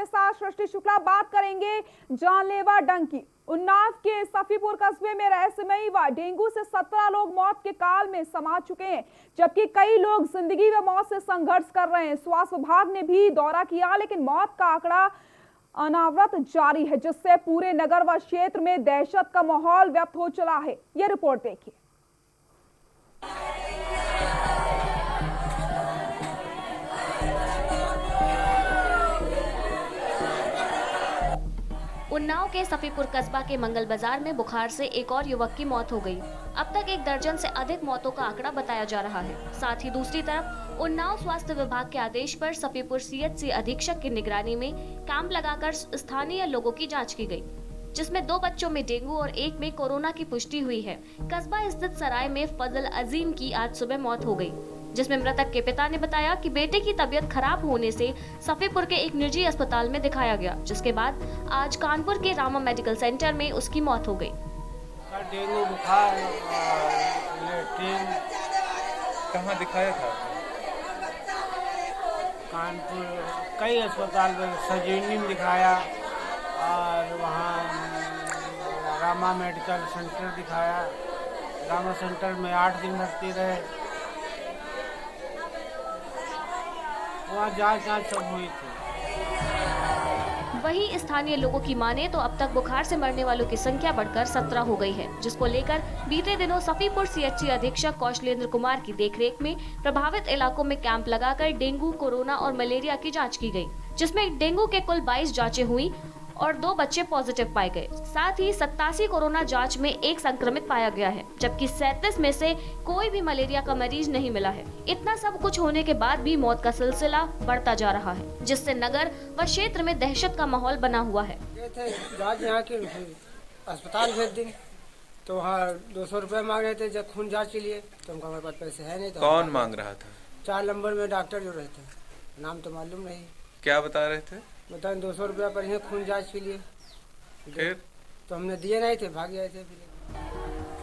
के साथ सृष्टि शुक्ला बात करेंगे जानलेवा डंक की। उन्नाव के सफीपुर कस्बे में रहस्यमयी व डेंगू से 17 लोग मौत के काल में समा चुके हैं, जबकि कई लोग जिंदगी व मौत से संघर्ष कर रहे हैं। स्वास्थ्य विभाग ने भी दौरा किया, लेकिन मौत का आंकड़ा अनावृत जारी है, जिससे पूरे नगर व क्षेत्र में दहशत का माहौल व्यक्त हो चला है। यह रिपोर्ट देखिए। उन्नाव के सफीपुर कस्बा के मंगल बाजार में बुखार से एक और युवक की मौत हो गई। अब तक 1 दर्जन से अधिक मौतों का आंकड़ा बताया जा रहा है। साथ ही दूसरी तरफ उन्नाव स्वास्थ्य विभाग के आदेश पर सफीपुर सीएचसी अधीक्षक की निगरानी में कैंप लगाकर स्थानीय लोगों की जांच की गई, जिसमें 2 बच्चों में डेंगू और 1 में कोरोना की पुष्टि हुई है। कस्बा स्थित सराय में फजल अजीम की आज सुबह मौत हो गई, जिसमें मृतक के पिता ने बताया कि बेटे की तबीयत खराब होने से सफीपुर के एक निजी अस्पताल में दिखाया गया, जिसके बाद आज कानपुर के रामा मेडिकल सेंटर में उसकी मौत हो गई। डेंगू बुखार लेट्रिन कहाँ दिखाया था? कानपुर कई अस्पताल में सजीवनी में दिखाया और वहाँ रामा मेडिकल सेंटर दिखाया। रामा सेंटर में 8 दिन भर्ती रहे। वहाँ जांच सब हुई थी। वहीं स्थानीय लोगों की माने तो अब तक बुखार से मरने वालों की संख्या बढ़कर 17 हो गई है, जिसको लेकर बीते दिनों सफीपुर सीएचसी अधीक्षक कौशलेंद्र कुमार की देखरेख में प्रभावित इलाकों में कैंप लगाकर डेंगू, कोरोना और मलेरिया की जांच की गई, जिसमें डेंगू के कुल 22 जांचें हुई और 2 बच्चे पॉजिटिव पाए गए। साथ ही 87 कोरोना जांच में 1 संक्रमित पाया गया है, जबकि 37 में से कोई भी मलेरिया का मरीज नहीं मिला है। इतना सब कुछ होने के बाद भी मौत का सिलसिला बढ़ता जा रहा है, जिससे नगर व क्षेत्र में दहशत का माहौल बना हुआ है। जांच यहाँ के अस्पताल भेज देंगे तो वहाँ 200 रुपये मांग रहे थे जब खून जांच के लिए, तो हमको हमारे पास पैसे है नहीं। तो कौन मांग रहा था? 4 नंबर में डॉक्टर जो रहते हैं, नाम तो मालूम नहीं। क्या बता रहे थे? बताएं 200 रुपया पर ही खून जांच के लिए। फिर तो हमने दिए नहीं थे, भाग गए थे।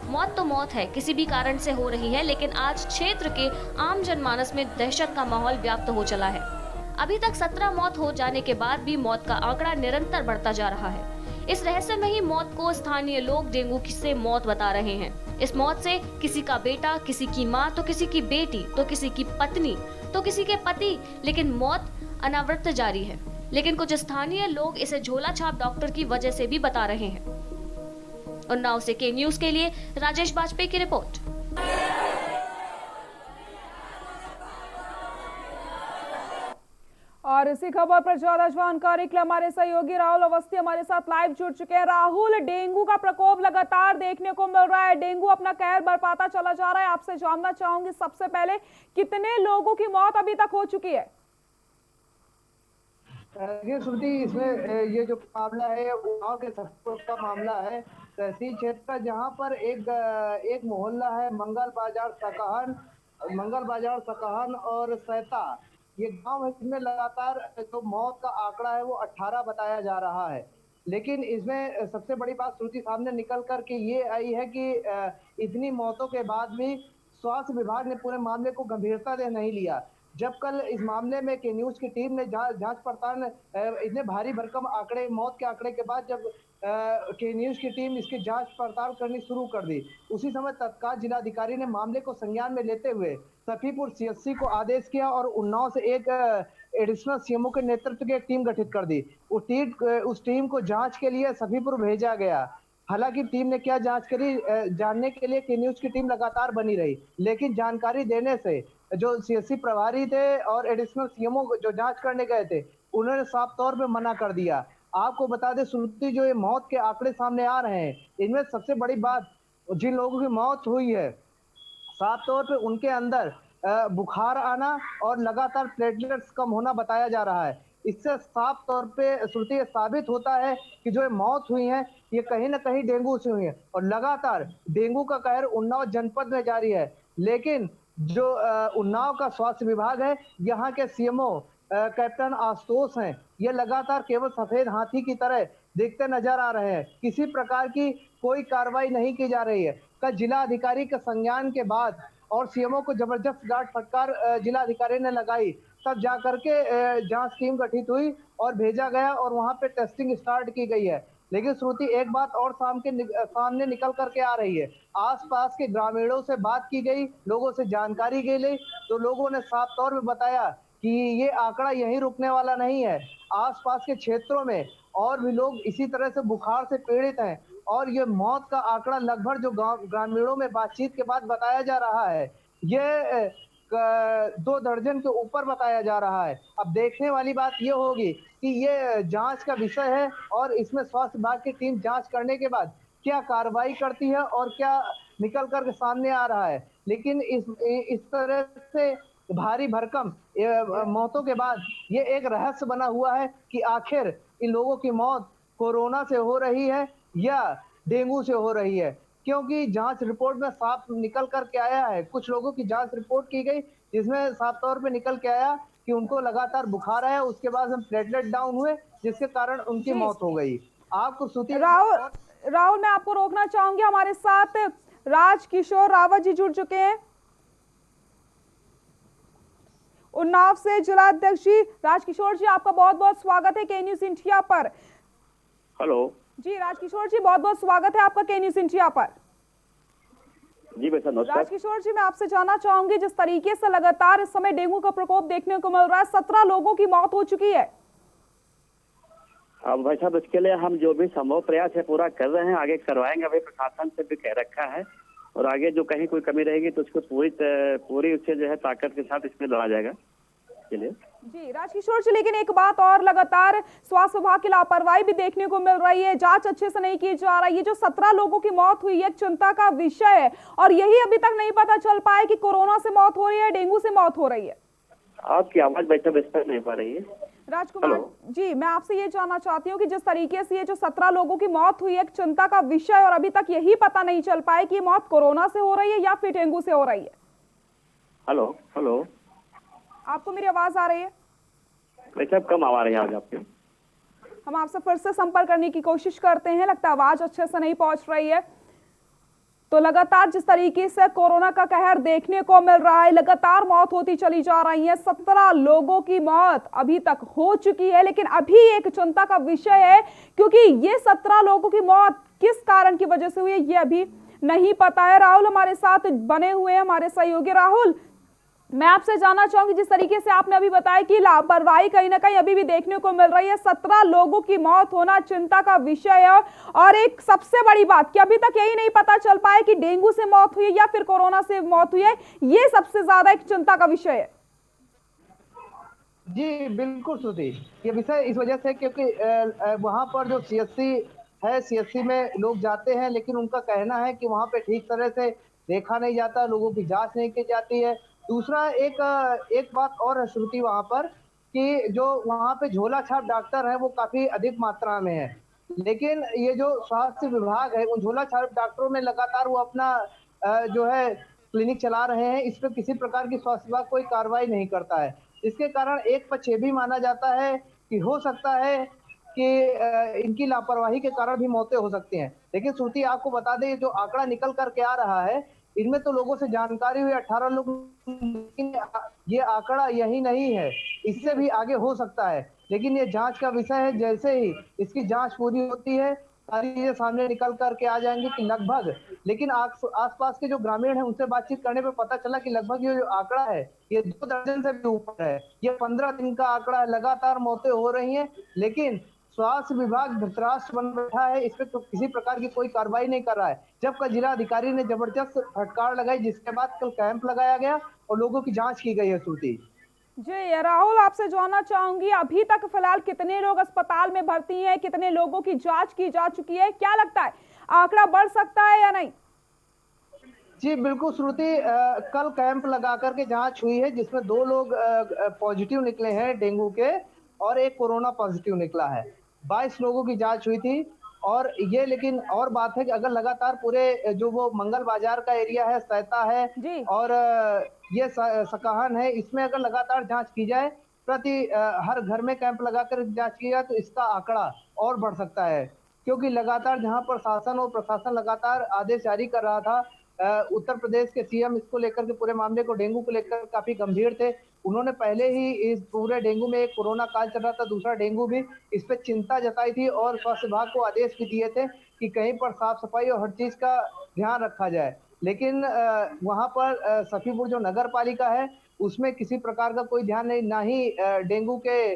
मौत तो मौत है, किसी भी कारण से हो रही है, लेकिन आज क्षेत्र के आम जनमानस में दहशत का माहौल व्याप्त हो चला है। अभी तक 17 मौत हो जाने के बाद भी मौत का आंकड़ा निरंतर बढ़ता जा रहा है। इस रहस्यमयी मौत को स्थानीय लोग डेंगू से मौत बता रहे हैं। इस मौत से किसी का बेटा, किसी की माँ, तो किसी की बेटी, तो किसी की पत्नी, तो किसी के पति, लेकिन मौत अनावृत जारी है। लेकिन कुछ स्थानीय लोग इसे झोला छाप डॉक्टर की वजह से भी बता रहे हैं। उन्नाव से के न्यूज के लिए राजेश बाजपेयी की रिपोर्ट। और इसी खबर पर ज्यादा जानकारी के लिए हमारे सहयोगी राहुल अवस्थी हमारे साथ लाइव जुड़ चुके हैं। राहुल, डेंगू का प्रकोप लगातार देखने को मिल रहा है, डेंगू अपना कहर बरपाता चला जा रहा है। आपसे जानना चाहूंगी सबसे पहले, कितने लोगों की मौत अभी तक हो चुकी है? ये श्रुति, इसमें ये जो मामला है उन्नाव के सफीपुर का मामला है, तहसील क्षेत्र का, जहां पर एक मोहल्ला है मंगल बाजार सकहन और सैता, ये गांव है, इसमें लगातार जो मौत का आंकड़ा है वो 18 बताया जा रहा है। लेकिन इसमें सबसे बड़ी बात श्रुति सामने निकल कर के ये आई है कि इतनी मौतों के बाद भी स्वास्थ्य विभाग ने पूरे मामले को गंभीरता से नहीं लिया। जब कल इस मामले में के न्यूज की टीम ने जांच पड़ताल इतने भारी भरकम आंकड़े, मौत के आंकड़े के बाद जब के न्यूज की टीम इसकी जांच पड़ताल करनी शुरू कर दी, उसी समय तत्काल जिलाधिकारी ने मामले को संज्ञान में लेते हुए सफीपुर सीएचसी को आदेश किया और उन्नाव से एक एडिशनल सीएमओ के नेतृत्व की एक टीम गठित कर दी। उस टीम को जांच के लिए सफीपुर भेजा गया। हालांकि टीम ने क्या जांच करी, जानने के लिए के न्यूज की टीम लगातार बनी रही, लेकिन जानकारी देने से जो सीएचसी प्रभारी थे और एडिशनल सीएमओ जो जांच करने गए थे, उन्होंने साफ तौर पे मना कर दिया। आपको बता दें श्रुति, जो ये मौत के आंकड़े सामने आ रहे हैं, इनमें सबसे बड़ी बात, जिन लोगों की मौत हुई है साफ तौर पे उनके अंदर बुखार आना और लगातार प्लेटलेट्स कम होना बताया जा रहा है। इससे साफ तौर पे श्रुति साबित होता है कि जो मौत हुई है ये कहीं ना कहीं डेंगू से हुई है और लगातार डेंगू का कहर उन्नाव जनपद में जारी है। लेकिन जो उन्नाव का स्वास्थ्य विभाग है, यहाँ के सीएमओ कैप्टन आशुतोष हैं, ये लगातार केवल सफेद हाथी की तरह दिखते नजर आ रहे हैं। किसी प्रकार की कोई कार्रवाई नहीं की जा रही है। कल जिला अधिकारी के संज्ञान के बाद और सीएमओ को जबरदस्त डांट फटकार जिला अधिकारी ने लगाई, तब जा करके जांच टीम गठित हुई और भेजा गया और वहां पे टेस्टिंग स्टार्ट की गई है। लेकिन श्रुति, एक बात और सामने निकल करके आ रही है। आसपास के ग्रामीणों से बात की गई, लोगों से जानकारी ली, तो लोगों ने साफ तौर पे बताया कि ये आंकड़ा यहीं रुकने वाला नहीं है। आसपास के क्षेत्रों में और भी लोग इसी तरह से बुखार से पीड़ित हैं और ये मौत का आंकड़ा लगभग जो ग्रामीणों में बातचीत के बाद बताया जा रहा है, ये 2 दर्जन के ऊपर बताया जा रहा है। अब देखने वाली बात ये होगी कि ये जांच का विषय है और इसमें स्वास्थ्य विभाग की टीम जांच करने के बाद क्या कार्रवाई करती है और क्या निकल कर सामने आ रहा है। लेकिन इस तरह से भारी भरकम मौतों के बाद ये एक रहस्य बना हुआ है कि आखिर इन लोगों की मौत कोरोना से हो रही है या डेंगू से हो रही है, क्योंकि जांच रिपोर्ट में साफ निकल कर के आया है। कुछ लोगों की जांच रिपोर्ट की गई जिसमें साफ तौर पे निकल के आया कि उनको लगातार बुखार आया, उसके बाद हम प्लेटलेट डाउन हुए जिसके कारण उनकी मौत हो गई। आपको सूती राहुल, मैं आपको रोकना चाहूंगी, हमारे साथ राजकिशोर रावत जी जुड़ चुके हैं उन्नाव से, जिला अध्यक्ष जी। राजकिशोर जी, आपका बहुत बहुत स्वागत है के न्यूज इंडिया पर। हेलो जी राजकिशोर जी, बहुत बहुत स्वागत है आपका के न्यूज इंडिया पर। जी बेटा, नमस्कार। राजकिशोर जी, मैं आपसे जानना चाहूंगी, जिस तरीके से लगातार इस समय डेंगू का प्रकोप देखने को मिल रहा है, 17 लोगों की मौत हो चुकी है। अब भाई साहब, इसके लिए हम जो भी संभव प्रयास है पूरा कर रहे हैं, आगे करवाएंगे। अभी प्रशासन से भी कह रखा है और आगे जो कहीं कोई कमी रहेगी तो उसको पूरी उससे जो है ताकत के साथ इसमें लड़ा जाएगा चलिए। जी राजकिशोर जी, लेकिन एक बात और, लगातार स्वास्थ्य विभाग की लापरवाही भी देखने को मिल रही है, जांच अच्छे से नहीं की जा रही है। जो 17 लोगों की मौत हुई है, एक चिंता का विषय है और यही अभी तक नहीं पता चल पाया कि कोरोना से मौत हो रही है, डेंगू से मौत हो रही है। आपकी आवाज बेटा स्पष्ट नहीं पा रही है। राजकुमार जी, मैं आपसे ये जानना चाहती हूँ कि जिस तरीके से ये जो 17 लोगों की मौत हुई है, एक चिंता का विषय और अभी तक यही पता नहीं चल पाया कि मौत कोरोना से हो रही है या फिर डेंगू से हो रही है। हेलो हेलो, आपको मेरी आवाज आ रही है? वैसे कम आवाज रही है आज आपकी। हम आपसे फिर से संपर्क करने की कोशिश करते हैं, लगता है आवाज अच्छे से नहीं पहुंच रही है। तो लगातार जिस तरीके से कोरोना का कहर देखने को मिल रहा है, लगातार मौत होती चली जा रही है, 17 लोगों की मौत अभी तक हो चुकी है, लेकिन अभी एक चिंता का विषय है क्योंकि ये 17 लोगों की मौत किस कारण की वजह से हुई है ये अभी नहीं पता है। राहुल हमारे साथ बने हुए हैं, हमारे सहयोगी। राहुल, मैं आपसे जानना चाहूंगी, जिस तरीके से आपने अभी बताया कि लापरवाही कहीं ना कहीं अभी भी देखने को मिल रही है, 17 लोगों की मौत होना चिंता का विषय है और एक सबसे बड़ी बात कि अभी तक यही नहीं पता चल पाया कि डेंगू से मौत हुई है या फिर कोरोना से मौत हुई है, ये सबसे ज्यादा एक चिंता का विषय है। जी बिल्कुल श्रुति, ये विषय इस वजह से क्योंकि वहां पर जो सीएससी है, सीएससी में लोग जाते हैं, लेकिन उनका कहना है कि वहां पे ठीक तरह से देखा नहीं जाता, लोगों की जांच नहीं की जाती है। दूसरा एक बात और है श्रुति वहां पर कि जो वहां पे झोला छाप डॉक्टर है वो काफी अधिक मात्रा में है, लेकिन ये जो स्वास्थ्य विभाग है उन झोला छाप डॉक्टरों में लगातार वो अपना जो है क्लिनिक चला रहे हैं, इस पर किसी प्रकार की स्वास्थ्य विभाग कोई कार्रवाई नहीं करता है। इसके कारण एक पक्ष ये भी माना जाता है कि हो सकता है कि इनकी लापरवाही के कारण भी मौतें हो सकती हैं। लेकिन श्रुति, आपको बता दें, जो आंकड़ा निकल करके आ रहा है इनमें तो लोगों से जानकारी हुई 18 लोग, ये आंकड़ा यही नहीं है, इससे भी आगे हो सकता है। लेकिन ये जांच का विषय है, जैसे ही इसकी जांच पूरी होती है सारी चीजें सामने निकल करके आ जाएंगी कि लगभग, लेकिन आसपास के जो ग्रामीण हैं उनसे बातचीत करने पे पता चला कि लगभग ये जो आंकड़ा है ये 2 दर्जन से भी ऊपर है। ये 15 दिन का आंकड़ा है, लगातार मौतें हो रही हैं, लेकिन स्वास्थ्य विभाग धृतराष्ट्र बन बैठा है, इस पे तो किसी प्रकार की कोई कार्रवाई नहीं कर रहा है। जब कल जिला अधिकारी ने जबरदस्त फटकार लगाई, जिसके बाद कल कैंप लगाया गया और लोगों की जांच की गई है। श्रुति जी राहुल, आपसे जानना चाहूंगी, अभी तक फिलहाल कितने लोग अस्पताल में भर्ती हैं, कितने लोगों की जांच की जा चुकी है, क्या लगता है आंकड़ा बढ़ सकता है या नहीं? जी बिल्कुल श्रुति, कल कैंप लगा करके जांच हुई है जिसमें 2 लोग पॉजिटिव निकले हैं डेंगू के और एक कोरोना पॉजिटिव निकला है। 22 लोगों की जांच हुई थी और ये, लेकिन और बात है कि अगर लगातार पूरे जो वो मंगल बाजार का एरिया है, सैता है और ये सकाहन है, इसमें अगर लगातार जांच की जाए, प्रति हर घर में कैंप लगाकर जांच की जाए तो इसका आंकड़ा और बढ़ सकता है। क्योंकि लगातार जहां पर शासन और प्रशासन लगातार आदेश जारी कर रहा था उत्तर प्रदेश के सीएम इसको लेकर के पूरे मामले को, डेंगू को लेकर काफी गंभीर थे। उन्होंने पहले ही इस पूरे डेंगू में, एक कोरोना काल चल रहा था, दूसरा डेंगू भी, इस पे चिंता जताई थी और स्वास्थ्य विभाग को आदेश भी दिए थे कि कहीं पर साफ सफाई और हर चीज का ध्यान रखा जाए। लेकिन वहां पर सफीपुर जो नगर पालिका है उसमें किसी प्रकार का कोई ध्यान नहीं, ना ही डेंगू के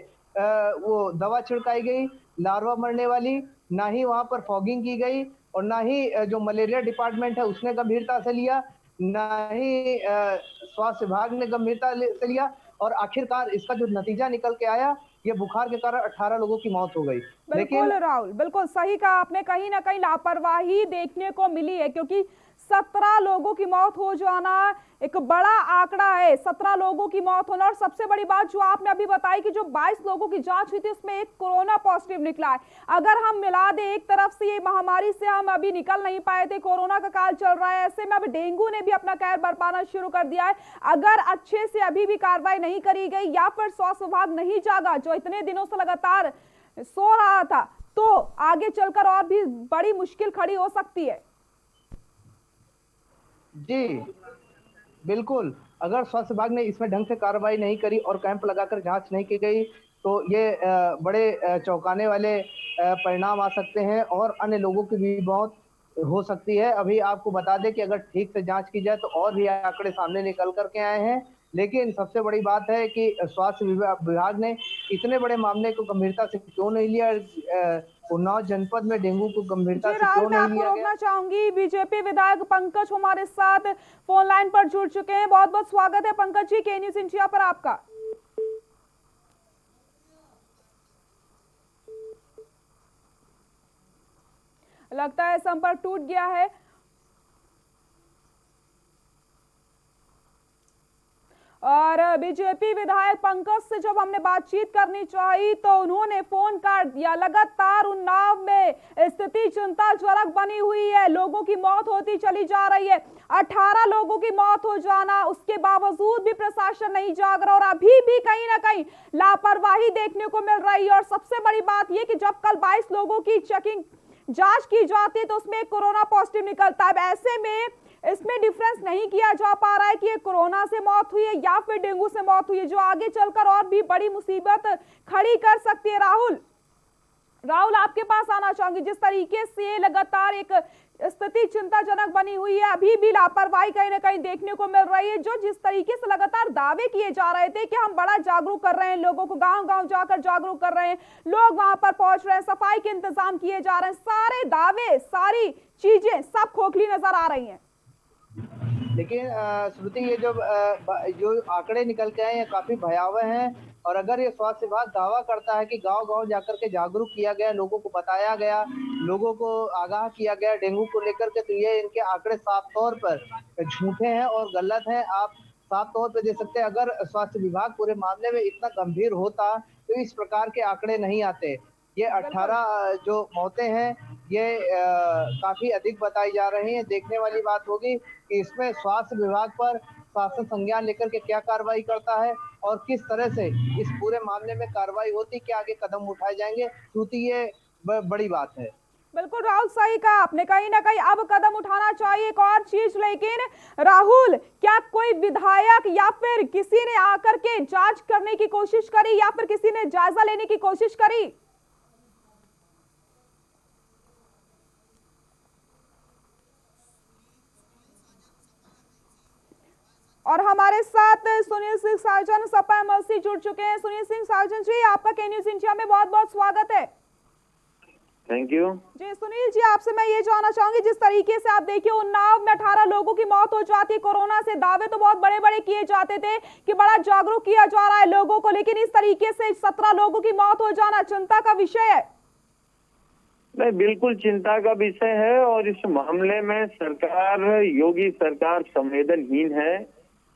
वो दवा छिड़काई गई लार्वा मरने वाली, ना ही वहां पर फॉगिंग की गई, और ना ही जो मलेरिया डिपार्टमेंट है उसने गंभीरता से लिया, ना ही स्वास्थ्य विभाग ने गंभीरता से लिया, और आखिरकार इसका जो नतीजा निकल के आया, ये बुखार के कारण 18 लोगों की मौत हो गई। बिल्कुल राहुल, बिल्कुल सही कहा आपने, कहीं ना कहीं लापरवाही देखने को मिली है, क्योंकि 17 लोगों की मौत हो जाना एक बड़ा आंकड़ा है, 17 लोगों की मौत होना। और सबसे बड़ी बात जो आपने अभी बताई कि जो 22 लोगों की जांच हुई थी उसमें एक कोरोना पॉजिटिव निकला है। अगर हम मिला दे, एक तरफ से ये महामारी से हम अभी निकल नहीं पाए थे, कोरोना का काल चल रहा है, ऐसे में अभी डेंगू ने भी अपना कहर बरपाना शुरू कर दिया है। अगर अच्छे से अभी भी कार्रवाई नहीं करी गई या फिर स्वास्थ्य विभाग नहीं जागा, जो इतने दिनों से लगातार सो रहा था, तो आगे चलकर और भी बड़ी मुश्किल खड़ी हो सकती है। जी बिल्कुल, अगर स्वास्थ्य विभाग ने इसमें ढंग से कार्रवाई नहीं करी और कैंप लगाकर जांच नहीं की गई तो ये बड़े चौंकाने वाले परिणाम आ सकते हैं और अन्य लोगों की भी मौत हो सकती है। अभी आपको बता दें कि अगर ठीक से जांच की जाए तो और भी आंकड़े सामने निकल करके आए हैं, लेकिन सबसे बड़ी बात है कि स्वास्थ्य विभाग ने इतने बड़े मामले को गंभीरता से क्यों नहीं लिया, उन्नाव जनपद में डेंगू को गंभीरता से क्यों नहीं लिया गया। रोकना चाहूंगी, बीजेपी विधायक पंकज हमारे साथ फोन लाइन पर जुड़ चुके हैं। बहुत बहुत स्वागत है पंकज जी के न्यूज़ इंडिया पर आपका। लगता है संपर्क टूट गया है। और बीजेपी विधायक पंकज से जब हमने बातचीत करनी चाहिए तो उन्होंने फोन काट दिया। लगातार उन्नाव में स्थिति चिंताजनक बनी हुई है, लोगों की मौत होती चली जा रही है, 18 लोगों की मौत हो जाना, उसके बावजूद भी प्रशासन नहीं जाग रहा और अभी भी कहीं ना कहीं लापरवाही देखने को मिल रही है। और सबसे बड़ी बात यह कि जब कल 22 लोगों की चेकिंग जांच की जाती है तो उसमें कोरोना पॉजिटिव निकलता है। ऐसे में इसमें डिफरेंस नहीं किया जा पा रहा है कि ये कोरोना से मौत हुई है या फिर डेंगू से मौत हुई है, जो आगे चलकर और भी बड़ी मुसीबत खड़ी कर सकती है। राहुल आपके पास आना चाहूंगी, जिस तरीके से लगातार एक स्थिति चिंताजनक बनी हुई है, अभी भी लापरवाही कहीं ना कहीं देखने को मिल रही है, जो जिस तरीके से लगातार दावे किए जा रहे थे कि हम बड़ा जागरूक कर रहे हैं लोगों को, गांव गांव जाकर जागरूक कर रहे हैं, लोग वहां पर पहुंच रहे हैं, सफाई के इंतजाम किए जा रहे हैं, सारे दावे, सारी चीजें सब खोखली नजर आ रही हैं। लेकिन श्रुति, ये जो आंकड़े निकल के आए हैं काफी भयावह हैं, और अगर ये स्वास्थ्य विभाग दावा करता है कि गांव गांव जाकर के जागरूक किया गया, लोगों को बताया गया, लोगों को आगाह किया गया डेंगू को लेकर के, तो ये इनके आंकड़े साफ तौर पर झूठे हैं और गलत हैं। आप साफ तौर पर दे सकते हैं, अगर स्वास्थ्य विभाग पूरे मामले में इतना गंभीर होता तो इस प्रकार के आंकड़े नहीं आते। ये 18 जो मौतें हैं ये काफी अधिक बताई जा रही हैं। देखने वाली बात होगी कि इसमें स्वास्थ्य विभाग पर शासन संज्ञान लेकर के क्या कार्रवाई करता है और किस तरह से इस पूरे मामले में कार्रवाई होती, क्या आगे कदम उठाए जाएंगे, क्योंकि ये बड़ी बात है। बिल्कुल राहुल, सही कहा आपने, कहीं ना कहीं अब कदम उठाना चाहिए। एक और चीज, लेकिन राहुल, क्या कोई विधायक या फिर किसी ने आकर के जांच करने की कोशिश करी या फिर किसी ने जायजा लेने की कोशिश करी? और हमारे साथ सुनील सिंह सार्जन सपा एमएलसी जुड़ चुके हैं। सुनील सिंह सार्जन जी, आपका के न्यूज़ इंडिया में बहुत बहुत स्वागत है। थैंक यू जी सुनील जी, आपसे मैं ये जानना चाहूंगी, जिस तरीके से आप देखिए उन्नाव में 18 लोगों की मौत हो जाती है कोरोना से, दावे तो बहुत बड़े बड़े किए जाते थे कि बड़ा जागरूक किया जा रहा है लोगों को, लेकिन इस तरीके से 17 लोगों की मौत हो जाना चिंता का विषय है। नहीं, बिल्कुल चिंता का विषय है, और इस मामले में सरकार, योगी सरकार संवेदनहीन है।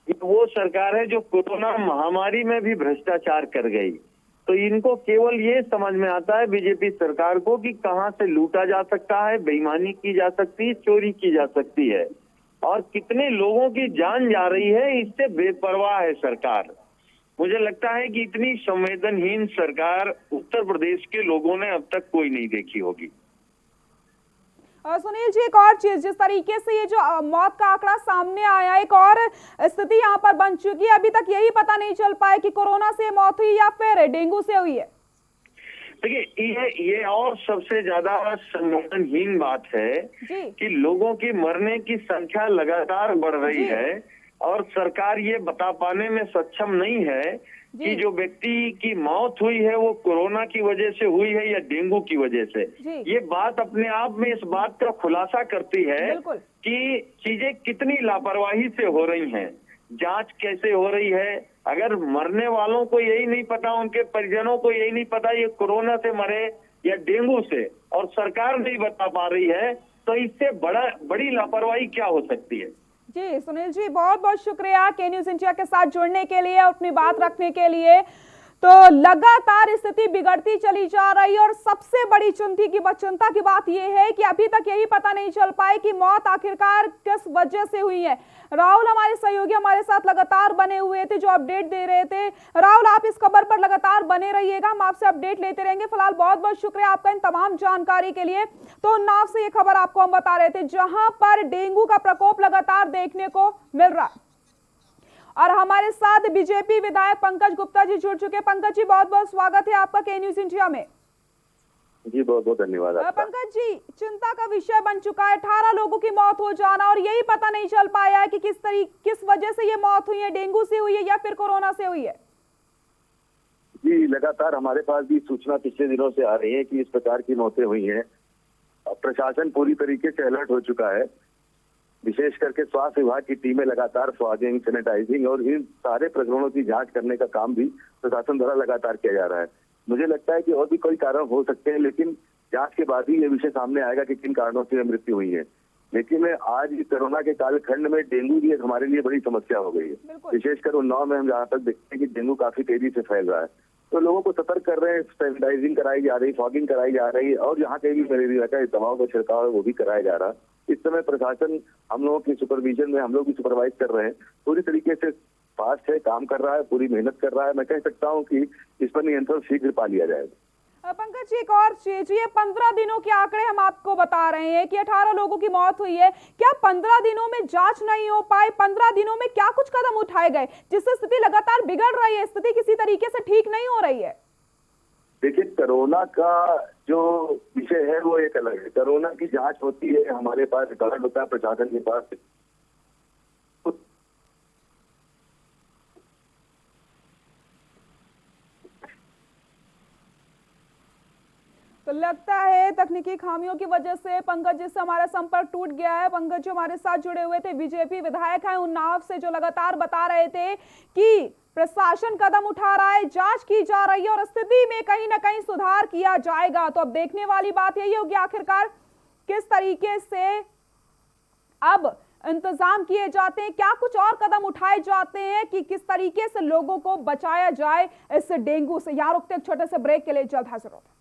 ये वो सरकार है जो कोरोना महामारी में भी भ्रष्टाचार कर गई। तो इनको केवल ये समझ में आता है बीजेपी सरकार को कि कहां से लूटा जा सकता है, बेईमानी की जा सकती है, चोरी की जा सकती है, और कितने लोगों की जान जा रही है, इससे बेपरवाह है सरकार। मुझे लगता है कि इतनी संवेदनहीन सरकार उत्तर प्रदेश के लोगों ने अब तक कोई नहीं देखी होगी। सुनील जी, एक और चीज, जिस तरीके से ये जो मौत का आंकड़ा सामने आया, एक और स्थिति यहाँ पर बन चुकी है, अभी तक यही पता नहीं चल पाया कि कोरोना से मौत हुई या फिर डेंगू से हुई है। देखिए ये और सबसे ज्यादा संवेदनहीन बात है कि लोगों की मरने की संख्या लगातार बढ़ रही है और सरकार ये बता पाने में सक्षम नहीं है कि जो व्यक्ति की मौत हुई है वो कोरोना की वजह से हुई है या डेंगू की वजह से। ये बात अपने आप में इस बात का खुलासा करती है कि चीजें कितनी लापरवाही से हो रही हैं, जांच कैसे हो रही है। अगर मरने वालों को यही नहीं पता, उनके परिजनों को यही नहीं पता ये कोरोना से मरे या डेंगू से, और सरकार नहीं बता पा रही है, तो इससे बड़ी लापरवाही क्या हो सकती है। जी सुनील जी, बहुत बहुत शुक्रिया के न्यूज़ इंडिया के साथ जुड़ने के लिए, अपनी बात रखने के लिए। तो लगातार स्थिति बिगड़ती चली जा रही है और सबसे बड़ी चिंता की बात यह है कि अभी तक यही पता नहीं चल पाए कि मौत आखिरकार किस वजह से हुई है। राहुल हमारे सहयोगी हमारे साथ लगातार बने हुए थे, जो अपडेट दे रहे थे। राहुल, आप इस खबर पर लगातार बने रहिएगा, हम आपसे अपडेट लेते रहेंगे। फिलहाल बहुत बहुत शुक्रिया आपका इन तमाम जानकारी के लिए। तो उन्नाव से ये खबर आपको हम बता रहे थे, जहां पर डेंगू का प्रकोप लगातार देखने को मिल रहा है। और हमारे साथ बीजेपी विधायक पंकज गुप्ता जी जुड़ चुके हैं। पंकज जी, बहुत बहुत स्वागत है आपका के न्यूज़ इंडिया में। जी बहुत बहुत धन्यवाद। पंकज जी, चिंता का विषय बन चुका है 18 लोगों की मौत हो जाना, और यही पता नहीं चल पाया है कि किस वजह से ये मौत हुई है, डेंगू से हुई है या फिर कोरोना से हुई है। जी लगातार हमारे पास भी सूचना पिछले दिनों से आ रही है कि इस प्रकार की मौतें हुई हैं। प्रशासन पूरी तरीके से अलर्ट हो चुका है, विशेष करके स्वास्थ्य विभाग की टीमें लगातार फॉगिंग, सैनिटाइजिंग और इन सारे प्रकरणों की जांच करने का काम भी प्रशासन द्वारा लगातार किया जा रहा है। मुझे लगता है कि और भी कोई कारण हो सकते हैं, लेकिन जांच के बाद ही ये विषय सामने आएगा कि किन कारणों से मृत्यु हुई है। लेकिन आज कोरोना के कालखंड में डेंगू भी हमारे लिए बड़ी समस्या हो गई है। विशेषकर उन्नाव में हम जहाँ तक देखते हैं कि डेंगू काफी तेजी से फैल रहा है, तो लोगों को सतर्क कर रहे हैं, सैनिटाइजिंग कराई जा रही, फॉगिंग कराई जा रही है, और जहाँ कहीं भी मलेरिया का दवाओं का छिड़काव है वो भी कराया जा रहा है। इस समय प्रशासन हम लोगों की सुपरविजन में, हम लोग भी सुपरवाइज कर रहे हैं, पूरी तरीके से फास्ट है, काम कर रहा है, पूरी मेहनत कर रहा है। मैं कह सकता हूँ कि इस पर नियंत्रण शीघ्र पा लिया जाएगा। पंकज जी, एक और चीज, ये 15 दिनों के आंकड़े हम आपको बता रहे हैं कि 18 लोगों की मौत हुई है। क्या 15 दिनों में जांच नहीं हो पाई? 15 दिनों में क्या कुछ कदम उठाए गए जिससे स्थिति लगातार बिगड़ रही है, स्थिति किसी तरीके से ठीक नहीं हो रही है? देखिए, कोरोना का जो विषय है वो एक अलग है। कोरोना की जांच होती है, हमारे पास रिकॉर्ड होता है प्रशासन के पास। तो लगता है तकनीकी खामियों की वजह से पंकज जी से हमारा संपर्क टूट गया है। पंकज जी हमारे साथ जुड़े हुए थे, बीजेपी विधायक हैं उन्नाव से, जो लगातार बता रहे थे कि प्रशासन कदम उठा रहा है, जांच की जा रही है और स्थिति में कहीं ना कहीं सुधार किया जाएगा। तो अब देखने वाली बात यही होगी आखिरकार किस तरीके से अब इंतजाम किए जाते हैं, क्या कुछ और कदम उठाए जाते हैं कि किस तरीके से लोगों को बचाया जाए इस डेंगू से। यहाँ रुकते एक छोटे से ब्रेक के लिए, जल्द हाजिर होते हैं।